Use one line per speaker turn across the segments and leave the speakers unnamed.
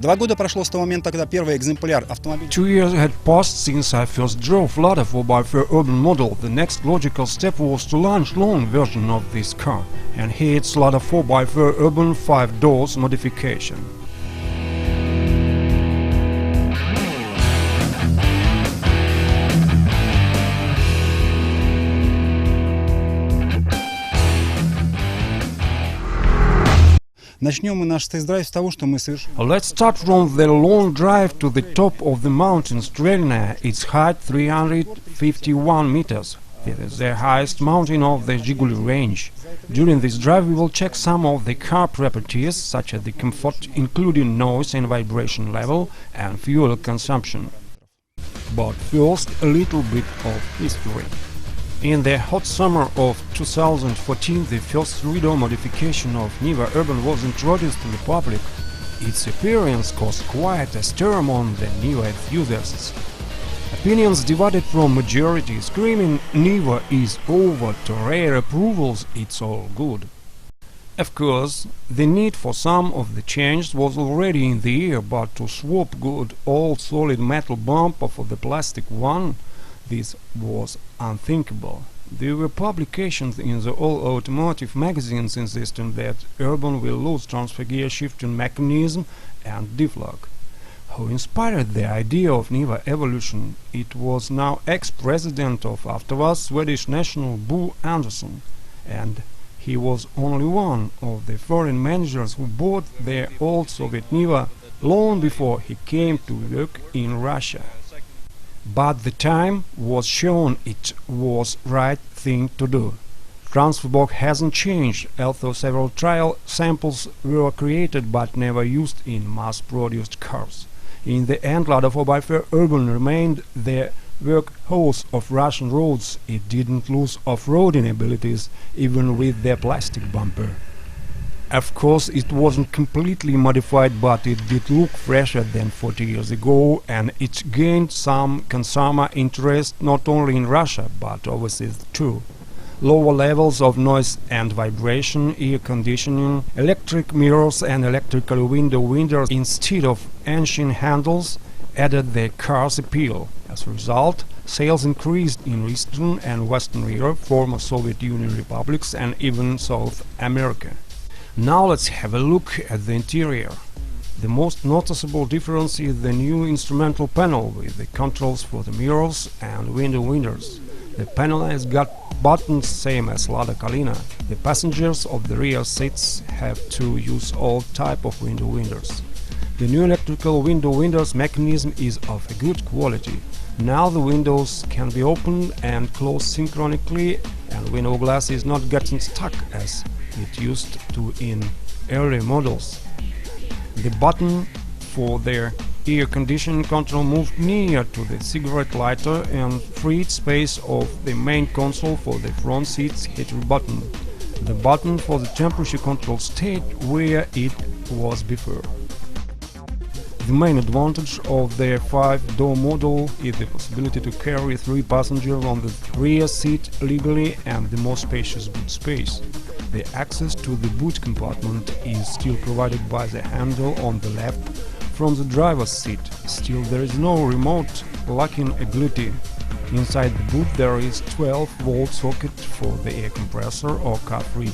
2 года прошло с того момента, когда первый экземпляр автомобиля...
2 years had passed since I first drove Lada 4x4 Urban model. The next logical step was to launch long version of this car. And here it's Lada 4x4 Urban 5 doors modification.
Начнем мы наш тест-драйв с того, что мы совершили.
Let's start from the long drive to the top of the mountain Strelna. Its height 351 meters. It is the highest mountain of the Zhiguli range. During this drive we will check some of the car properties, such as the comfort, including noise and vibration level, and fuel consumption. But first, a little bit of history. In the hot summer of 2014, the first 3-door modification of Niva Urban was introduced to the public. Its appearance caused quite a stir among the Niva enthusiasts. Opinions divided from majority screaming Niva is over to rare approvals it's all good. Of course, the need for some of the changes was already in the air, but to swap good old solid metal bumper for the plastic one, this was unthinkable. There were publications in the all automotive magazines insisting that Urban will lose transfer gear shifting mechanism and diff lock. Who inspired the idea of Niva evolution? It was now ex-president of AUTOVAZ, Swedish national Bo Andersson, and he was only one of the foreign managers who bought their old Soviet Niva long before he came to work in Russia. But the time was shown it was right thing to do. Transfer box hasn't changed, although several trial samples were created but never used in mass-produced cars. In the end, Lada 4x4 Urban remained the workhorse of Russian roads. It didn't lose off-roading abilities even with their plastic bumper. Of course, it wasn't completely modified, but it did look fresher than 40 years ago, and it gained some consumer interest not only in Russia but overseas too. Lower levels of noise and vibration, air conditioning, electric mirrors and electrical window windows instead of ancient handles added the car's appeal. As a result, sales increased in Eastern and Western Europe, former Soviet Union republics, and even South America. Now let's have a look at the interior. The most noticeable difference is the new instrumental panel with the controls for the mirrors and window windows. The panel has got buttons same as Lada Kalina. The passengers of the rear seats have to use all type of window windows. The new electrical window windows mechanism is of a good quality. Now the windows can be opened and closed synchronically, and window glass is not getting stuck as it used to in early models. The button for their air conditioning control moved near to the cigarette lighter and freed space of the main console for the front seat's heater button. The button for the temperature control stayed where it was before. The main advantage of the 5-door model is the possibility to carry 3 passengers on the rear seat legally and the more spacious boot space. The access to the boot compartment is still provided by the handle on the left from the driver's seat. Still, there is no remote locking ability. Inside the boot there is 12-volt socket for the air compressor or car fridge.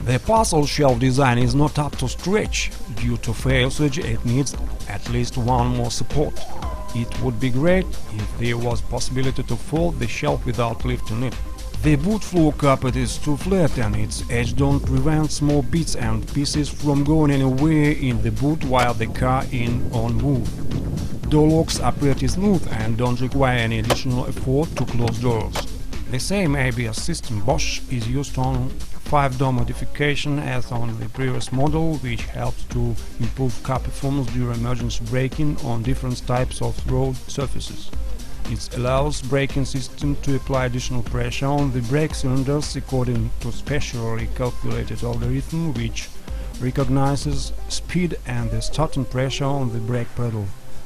The parcel shelf design is not up to stretch. Due to fail usage, it needs at least one more support. It would be great if there was possibility to fold the shelf without lifting it. The boot floor carpet is too flat and its edge don't prevent small bits and pieces from going anywhere in the boot while the car is on move. Door locks are pretty smooth and don't require any additional effort to close doors. The same ABS system Bosch is used on 5-door modification as on the previous model, which helps to improve car performance during emergency braking on different types of road surfaces. It allows braking system to apply additional pressure on the brake cylinders according to specially calculated algorithm which recognizes speed and the starting pressure on the brake pedal.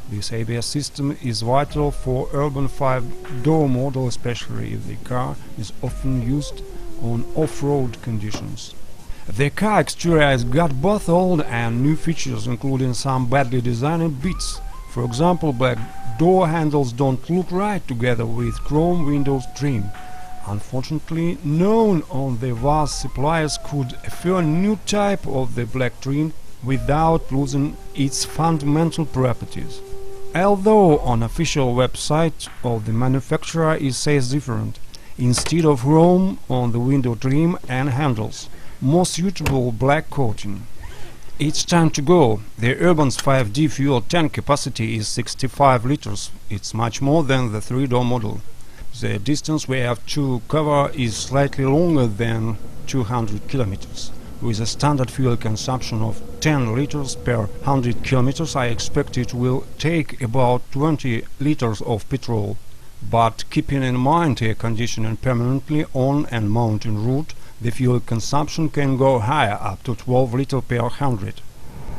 This ABS system is vital for urban 5-door model, especially if the car is often used on off-road conditions. The car exterior has got both old and new features, including some badly designed bits. For example, black door handles don't look right together with chrome windows trim. Unfortunately, none of the vase suppliers could offer a new type of the black trim without losing its fundamental properties. Although on official website of the manufacturer it says different. Instead of chrome on the window trim and handles, more suitable black coating. It's time to go. The Urban's 5D fuel tank capacity is 65 liters. It's much more than the 3-door model. The distance we have to cover is slightly longer than 200 kilometers. With a standard fuel consumption of 10 liters per 100 kilometers, I expect it will take about 20 liters of petrol. But keeping in mind air conditioning permanently on and mountain route, the fuel consumption can go higher, up to 12 liters per 100.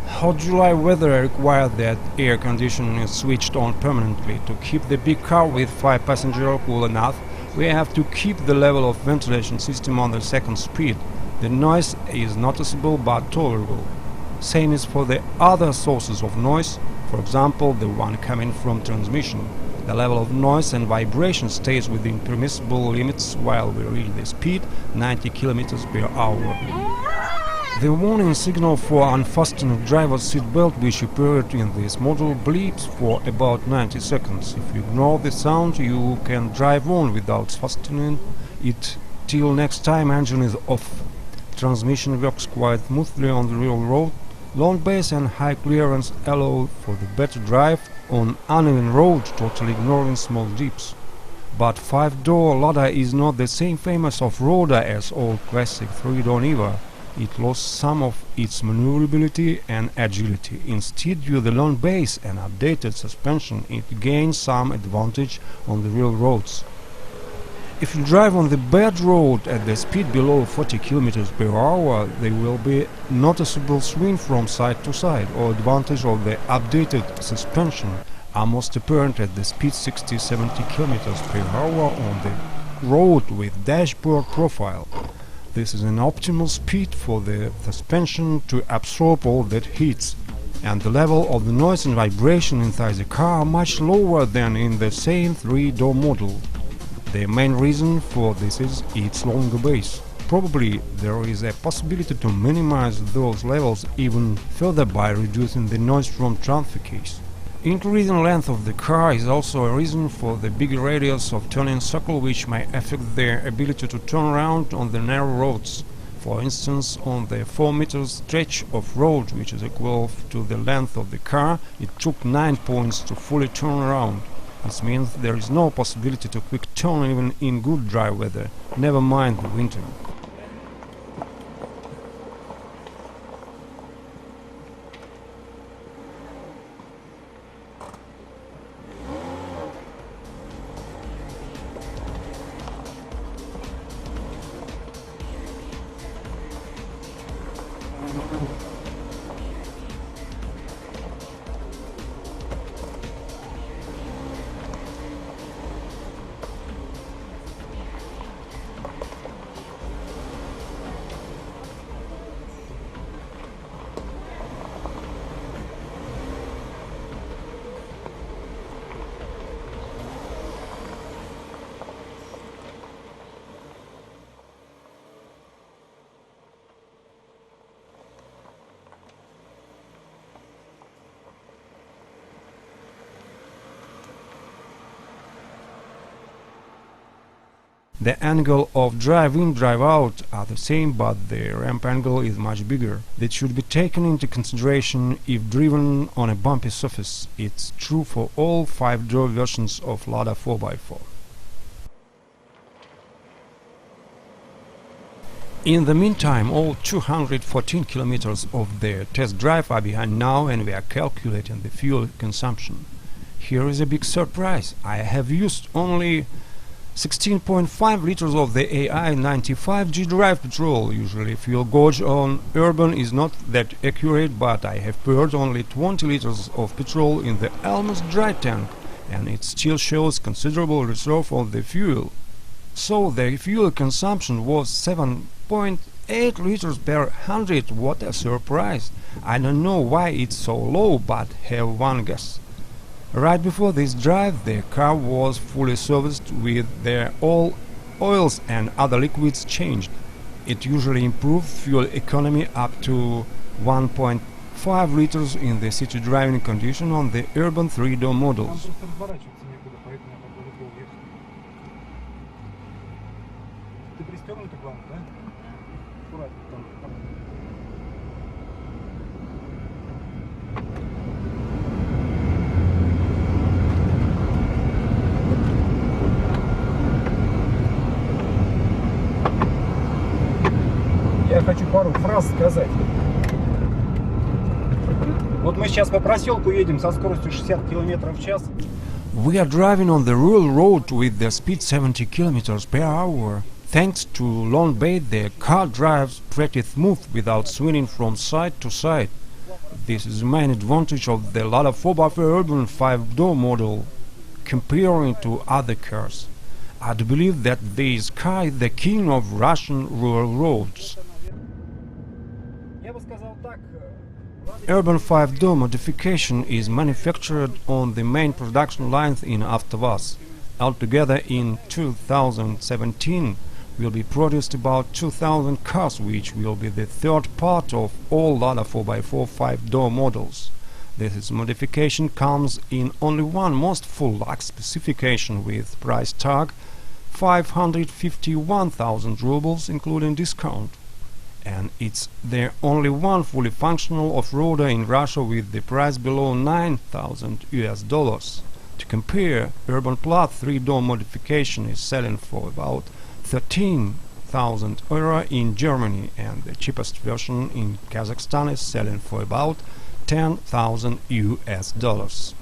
Hot July weather requires that air conditioning is switched on permanently. To keep the big car with 5 passengers cool enough, we have to keep the level of ventilation system on the second speed. The noise is noticeable but tolerable. Same is for the other sources of noise, for example the one coming from transmission. The level of noise and vibration stays within permissible limits while we reach the speed 90 km per hour. The warning signal for unfastening driver's seat belt, which appeared in this model, bleeps for about 90 seconds. If you ignore the sound, you can drive on without fastening it till next time engine is off. Transmission works quite smoothly on the real road. Long base and high clearance allow for the better drive on uneven road, totally ignoring small dips. But 5-door Lada is not the same famous off-roader as old classic 3-door Niva. It lost some of its maneuverability and agility. Instead, due to the long base and updated suspension, it gained some advantage on the real roads. If you drive on the bad road at the speed below 40 km per hour, there will be noticeable swing from side to side, or advantage of the updated suspension are most apparent at the speed 60-70 km per hour on the road with dashboard profile. This is an optimal speed for the suspension to absorb all that heat, and the level of the noise and vibration inside the car are much lower than in the same 3-door model. The main reason for this is its longer base. Probably there is a possibility to minimize those levels even further by reducing the noise from transfer case. Increasing length of the car is also a reason for the bigger radius of turning circle, which may affect their ability to turn around on the narrow roads. For instance, on the 4 meters stretch of road, which is equal to the length of the car, it took 9 points to fully turn around. This means there is no possibility to quick turn even in good dry weather, never mind the winter. The angle of drive-in, drive-out are the same, but the ramp angle is much bigger. That should be taken into consideration if driven on a bumpy surface. It's true for all 5-door versions of Lada 4x4. In the meantime, all 214 kilometers of the test drive are behind now, and we are calculating the fuel consumption. Here is a big surprise. I have used only 16.5 liters of the AI95G drive petrol. Usually fuel gauge on Urban is not that accurate, but I have poured only 20 liters of petrol in the almost dry tank, and it still shows considerable reserve of the fuel. So the fuel consumption was 7.8 liters per 100. What a surprise! I don't know why it's so low, but have one guess. Right before this drive, the car was fully serviced with all oils and other liquids changed. It usually improved fuel economy up to 1.5 liters in the city driving condition on the urban 3-door models.
Я хочу пару фраз сказать. Вот мы сейчас по проселку едем со скоростью 60 км в час.
We are driving on the rural road with the speed 70 km per hour. Thanks to long bait, the car drives pretty smooth without swinging from side to side. This is the main advantage of the Lada 4x4 Urban 5-door model comparing to other cars. I do believe that this car is the king of Russian rural roads. Urban 5-door modification is manufactured on the main production lines in AUTOVAZ. Altogether in 2017 will be produced about 2,000 cars, which will be the third part of all Lada 4x4 5-door models. This modification comes in only one most full lux specification with price tag 551,000 rubles including discount. And it's the only one fully functional off-roader in Russia with the price below $9,000. To compare, Urban Plus 3-door modification is selling for about 13,000 euro in Germany, and the cheapest version in Kazakhstan is selling for about $10,000.